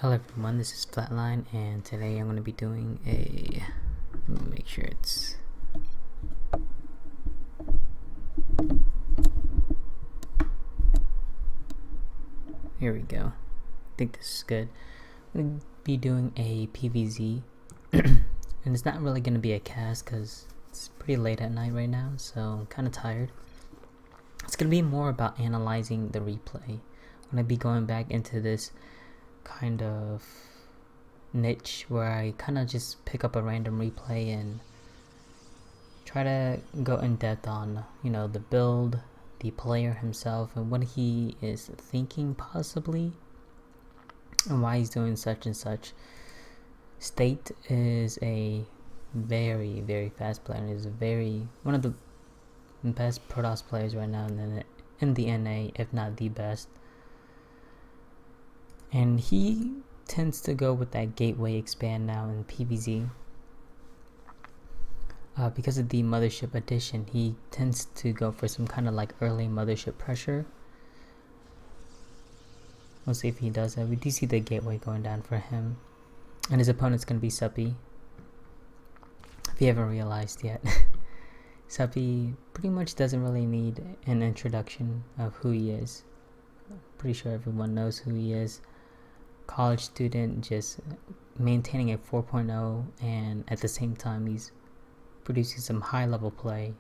Hello everyone, this is Flatline, and today I'm going to be doing a, let me make sure it's, here we go. I think this is good. I'm going to be doing a PvZ, and it's not really going to be a cast because it's pretty late at night right now, so I'm kind of tired. It's going to be more about analyzing the replay. I'm going to be going back into this kind of niche where I kind of just pick up a random replay and try to go in depth on, you know, the build, the player himself, and what he is thinking possibly, and why he's doing such and such. State is a very, very fast player. Is one of the best Protoss players right now in the NA, if not the best. And he tends to go with that gateway expand now in PvZ. Because of the Mothership addition, he tends to go for some kind of like early Mothership pressure. We'll see if he does that. We do see the gateway going down for him. And his opponent's going to be Suppy. If you haven't realized yet. Suppy pretty much doesn't really need an introduction of who he is. I'm pretty sure everyone knows who he is. College student, just maintaining a 4.0, and at the same time he's producing some high level play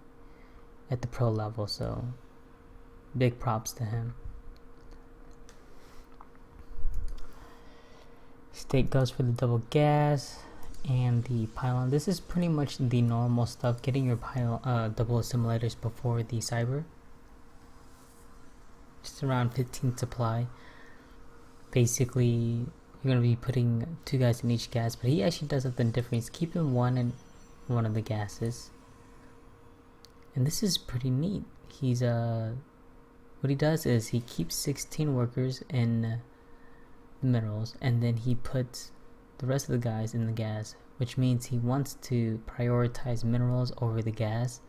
at the pro level, so big props to him. State goes for the double gas and the pylon. This is pretty much the normal stuff, getting your double assimilators before the cyber. Just around 15 supply. Basically, you're going to be putting 2 guys in each gas, but he actually does something different. He's keeping one in one of the gases. And this is pretty neat. He's what he does is he keeps 16 workers in the minerals, and then he puts the rest of the guys in the gas, which means he wants to prioritize minerals over the gas.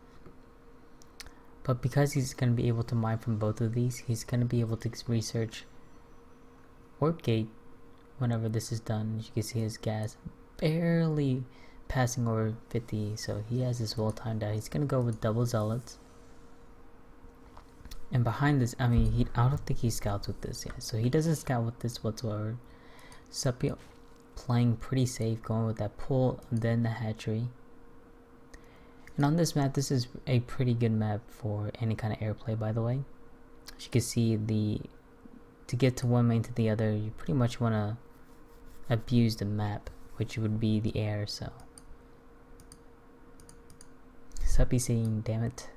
But because he's going to be able to mine from both of these, he's going to be able to research warp gate whenever this is done. As you can see, his gas barely passing over 50, so he has this well timed out. He's gonna go with double zealots, and behind this, I mean, I don't think he scouts with this yet, so he doesn't scout with this whatsoever. Suppy playing pretty safe, going with that pull, then the hatchery. And on this map, this is a pretty good map for any kind of airplay, by the way. As you can see, to get to one main to the other, you pretty much want to abuse the map, which would be the air. So Suppy saying damn it,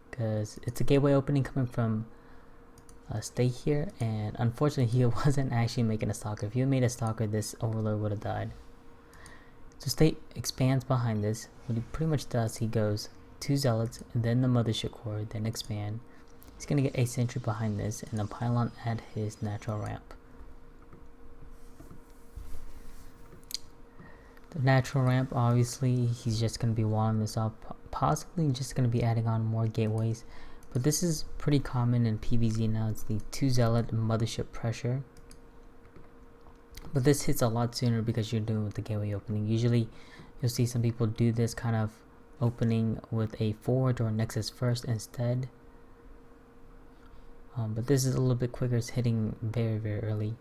because it's a gateway opening coming from State here, and unfortunately he wasn't actually making a stalker. If he had made a stalker, this overlord would have died. So State expands behind this. What he pretty much does, he goes 2 zealots and then the mothership core, then expand. He's going to get a sentry behind this and a pylon at his natural ramp. The natural ramp, obviously, he's just going to be walling this up. Possibly just going to be adding on more gateways. But this is pretty common in PvZ now. It's the 2 zealot mothership pressure. But this hits a lot sooner because you're doing with the gateway opening. Usually, you'll see some people do this kind of opening with a forge or nexus first instead. But this is a little bit quicker. It's hitting very, very early.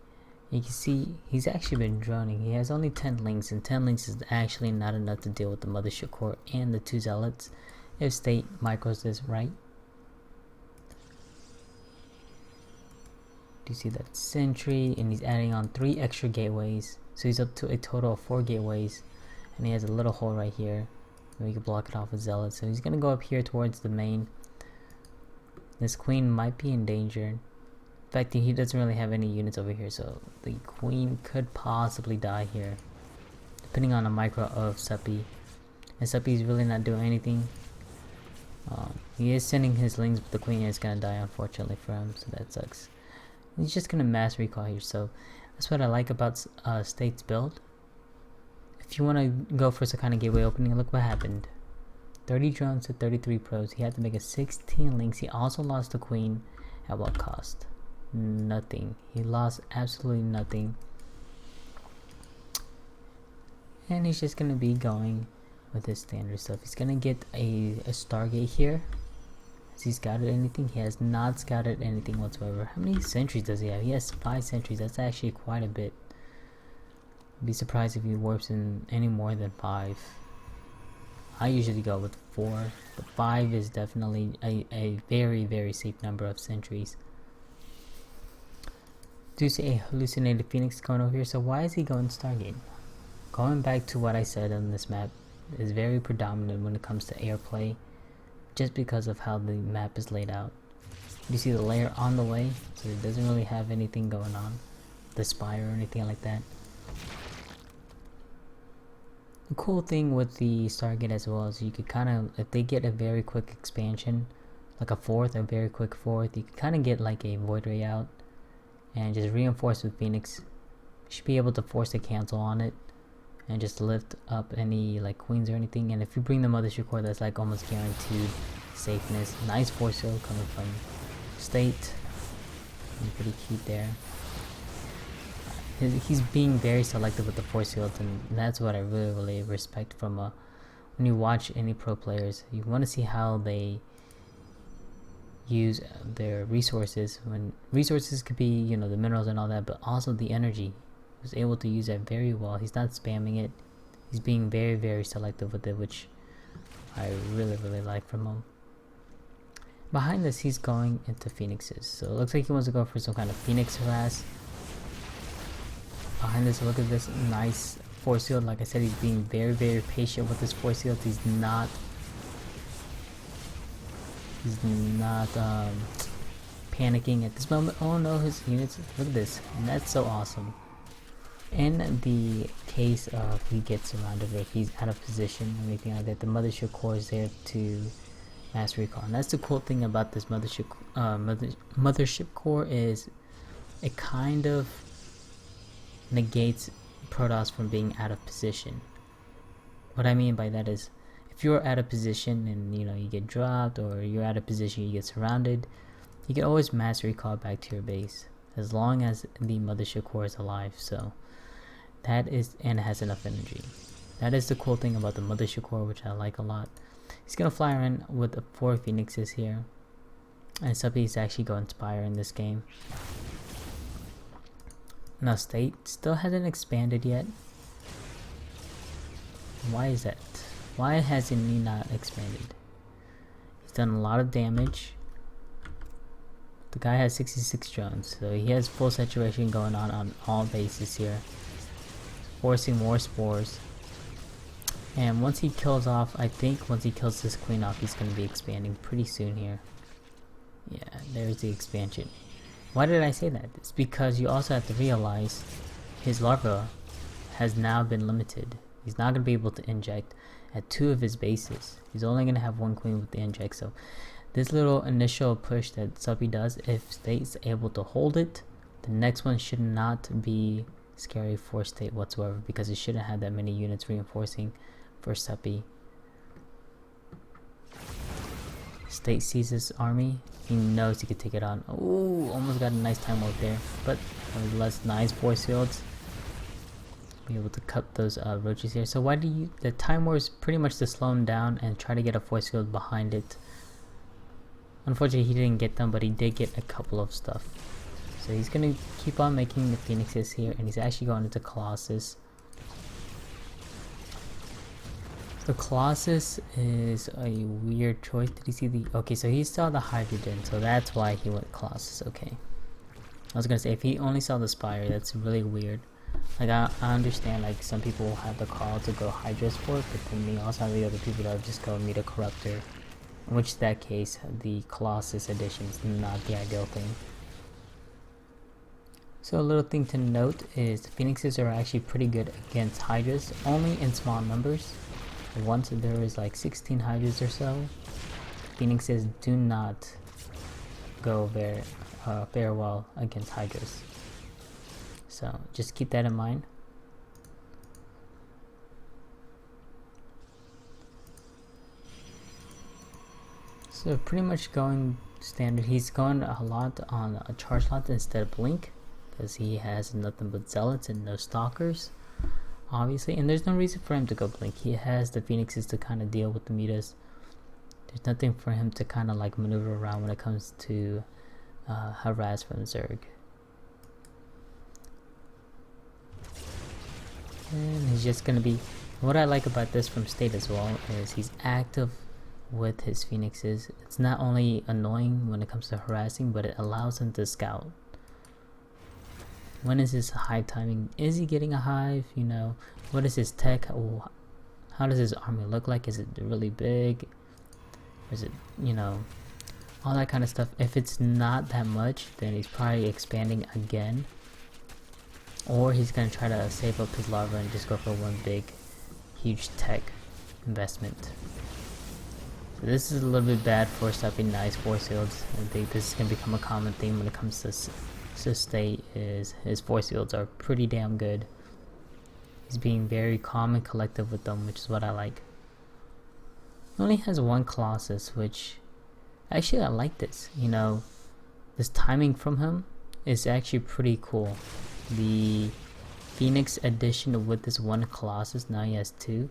You can see he's actually been droning. He has only 10 links, and 10 links is actually not enough to deal with the mothership core and the 2 zealots if State micros this right. Do you see that sentry? And he's adding on 3 extra gateways, so he's up to a total of 4 gateways, and he has a little hole right here where you can block it off with zealots. So he's gonna go up here towards the main. This queen might be in danger. In fact, he doesn't really have any units over here, so the queen could possibly die here, depending on the micro of Suppy. And Suppy's really not doing anything. He is sending his lings, but the queen is gonna die, unfortunately for him, so that sucks. He's just gonna mass recall here, so that's what I like about State's build. If you want to go for some kind of gateway opening, look what happened. 30 drones to 33 pros. He had to make a 16 links. He also lost the queen. At what cost? Nothing. He lost absolutely nothing. And he's just gonna be going with his standard stuff. He's gonna get a Stargate here. Has he scouted anything? He has not scouted anything whatsoever. How many sentries does he have? He has 5 sentries. That's actually quite a bit. I'd be surprised if he warps in any more than 5. I usually go with 4, but 5 is definitely a very, very safe number of sentries. Do see a hallucinated Phoenix going over here, so why is he going Stargate? Going back to what I said on this map is very predominant when it comes to airplay, just because of how the map is laid out. You see the layer on the way, so it doesn't really have anything going on, the spire or anything like that. The cool thing with the Stargate as well is you could kind of, if they get a very quick expansion, like a 4th, a very quick 4th, you could kind of get like a Void Ray out and just reinforce with Phoenix. You should be able to force a cancel on it and just lift up any like queens or anything. And if you bring the Mothership Core, that's like almost guaranteed safeness. Nice force field coming from State. Pretty cute there. He's being very selective with the force field, and that's what I really respect from when you watch any pro players. You want to see how they use their resources. When resources could be, you know, the minerals and all that, but also the energy. He was able to use that very well. He's not spamming it. He's being very, very selective with it, which I really like from him. Behind this, he's going into Phoenixes. So it looks like he wants to go for some kind of Phoenix harass. Behind this, look at this nice force field. Like I said, he's being very, very patient with this force field. He's not panicking at this moment. Oh no, his units, look at this, and that's so awesome. In the case of he gets surrounded or if he's out of position or anything like that, the Mothership Core is there to mass recall. And that's the cool thing about this Mothership Core, is it kind of negates Protoss from being out of position. What I mean by that is, if you're out of position and you know you get dropped, or you're out of position, you get surrounded, you can always mass recall back to your base as long as the Mothership Core is alive. So that is, and it has enough energy. That is the cool thing about the Mothership Core, which I like a lot. He's gonna fly in with the 4 Phoenixes here, and Suppy is actually going to Spire in this game. Now State still hasn't expanded yet. Why is that? Why hasn't he not expanded? He's done a lot of damage. The guy has 66 drones, so he has full saturation going on all bases here. Forcing more spores. And once he kills off, I think once he kills this queen off, he's going to be expanding pretty soon here. Yeah, there's the expansion. Why did I say that? It's because you also have to realize his larva has now been limited. He's not going to be able to inject at 2 of his bases. He's only going to have 1 queen with the inject. So this little initial push that Suppy does, if State's able to hold it, the next one should not be scary for State whatsoever, because it shouldn't have that many units reinforcing for Suppy. State sees his army. He knows he could take it on. Oh, almost got a nice time out there, but less nice force fields. Be able to cut those roaches here. So why do you? The time war is pretty much to slow him down and try to get a force field behind it. Unfortunately, he didn't get them, but he did get a couple of stuff. So he's gonna keep on making the Phoenixes here, and he's actually going into Colossus. The Colossus is a weird choice. Did he see the... Okay, so he saw the Hydrogen, so that's why he went Colossus. Okay. I was gonna say, if he only saw the Spire, that's really weird. Like, I understand, like, some people have the call to go Hydra Sport, but then you also have the other people that would just go Meet a Corruptor. In which that case, the Colossus edition is not the ideal thing. So a little thing to note is the Phoenixes are actually pretty good against Hydras, only in small numbers. Once there is like 16 Hydras or so, Phoenixes do not go very well against Hydras. So just keep that in mind. So pretty much going standard. He's going a lot on a charge lot instead of blink, because he has nothing but zealots and no stalkers. obviously, and there's no reason for him to go blink. He has the phoenixes to kind of deal with the mutas. There's nothing for him to kind of like maneuver around when it comes to harass from Zerg. And he's just gonna be, what I like about this from State as well is he's active with his phoenixes. It's not only annoying when it comes to harassing, but it allows him to scout. When is his hive timing? Is he getting a hive? You know, what is his tech? How does his army look like? Is it really big? Or is it, you know, all that kind of stuff. If it's not that much, then he's probably expanding again. Or he's gonna try to save up his larva and just go for one big, huge tech investment. So this is a little bit bad for Suppy Nice force fields. I think this is gonna become a common theme when it comes to State. Is his force fields are pretty damn good. He's being very calm and collective with them, which is what I like. He only has one Colossus, which actually I like this. You know, this timing from him is actually pretty cool. The Phoenix addition with this one Colossus, now he has two,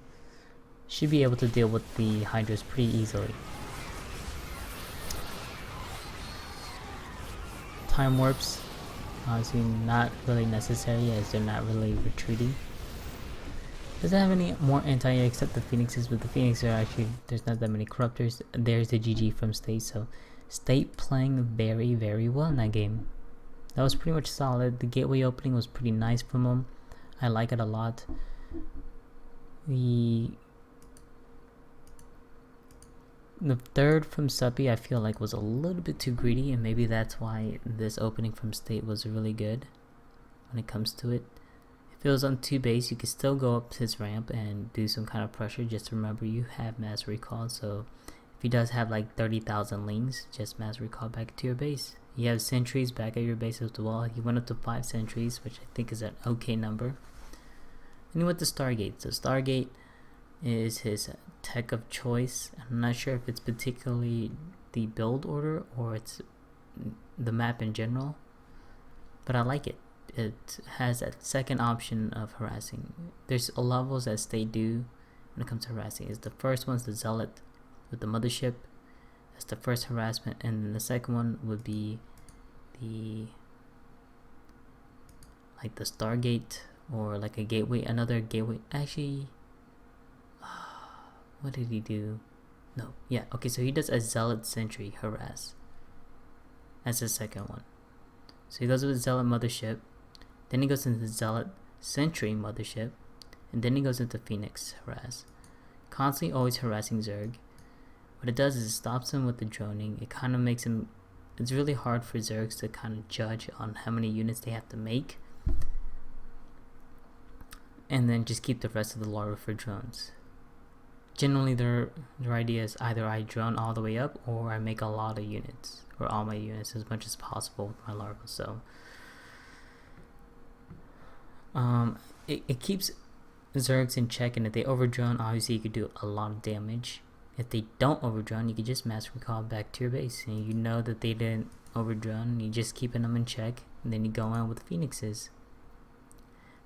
should be able to deal with the Hydras pretty easily. Time warps, obviously not really necessary as they're not really retreating. Doesn't have any more anti-air except the Phoenixes, but the Phoenixes are actually, there's not that many corruptors. There's the GG from State, so State playing very, very well in that game. That was pretty much solid. The gateway opening was pretty nice from him. I like it a lot. The third from Suppy I feel like was a little bit too greedy, and maybe that's why this opening from State was really good when it comes to it. If it was on 2 base, you could still go up his ramp and do some kind of pressure. Just remember you have mass recall, so if he does have like 30,000 lings, just mass recall back to your base. You have sentries back at your base as well. He went up to 5 sentries, which I think is an okay number. And he went to Stargate. So Stargate is his tech of choice. I'm not sure if it's particularly the build order or it's the map in general, but I like it. It has that second option of harassing. There's levels that State do when it comes to harassing. Is the first one's the Zealot with the mothership. That's the first harassment, and then the second one would be the Stargate, or like a gateway, another gateway. Actually, what did he do? No, yeah, okay, so he does a Zealot sentry harass. That's the second one. So he goes with Zealot mothership, then he goes into the Zealot sentry mothership, and then he goes into Phoenix harass. Constantly always harassing Zerg. What it does is it stops him with the droning. It kind of makes him, it's really hard for Zergs to kind of judge on how many units they have to make, and then just keep the rest of the larva for drones. Generally their idea is either I drone all the way up, or I make a lot of units, or all my units as much as possible with my larva. So it keeps Zergs in check, and if they overdrone, obviously you could do a lot of damage. If they don't overdrone, you can just mass recall back to your base, and you know that they didn't overdrone, and you just keeping them in check, and then you go on with Phoenixes.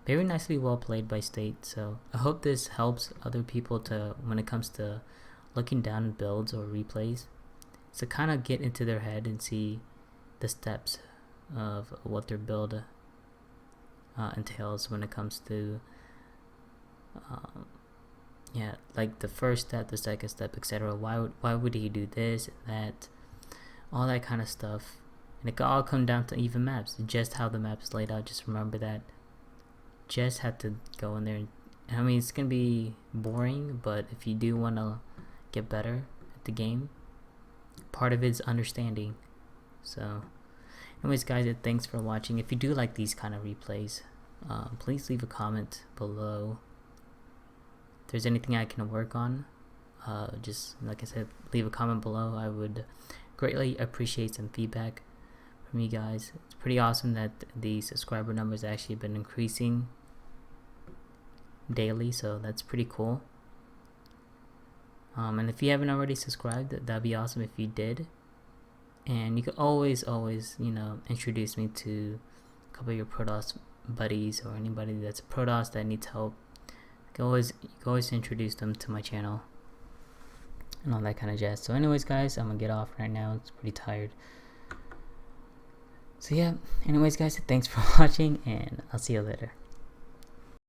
Very nicely well played by State. So I hope this helps other people to, when it comes to looking down at builds or replays, to kind of get into their head and see the steps of what their build entails when it comes to yeah, like the first step, the second step, etc. Why would he do this and that, all that kind of stuff. And it can all come down to even maps, just how the map is laid out. Just remember that. Just have to go in there, and I mean, it's gonna be boring, but if you do want to get better at the game, part of it is understanding. So anyways guys, thanks for watching. If you do like these kind of replays, please leave a comment below. If there's anything I can work on, just like I said, leave a comment below. I would greatly appreciate some feedback from you guys. It's pretty awesome that the subscriber numbers actually been increasing daily, so that's pretty cool. And if you haven't already subscribed, that'd be awesome if you did. And you can always you know, introduce me to a couple of your Protoss buddies, or anybody that's a Protoss that needs help you can always introduce them to my channel and all that kind of jazz. So anyways guys, I'm gonna get off right now. It's pretty tired. So yeah, anyways guys, thanks for watching, and I'll see you later.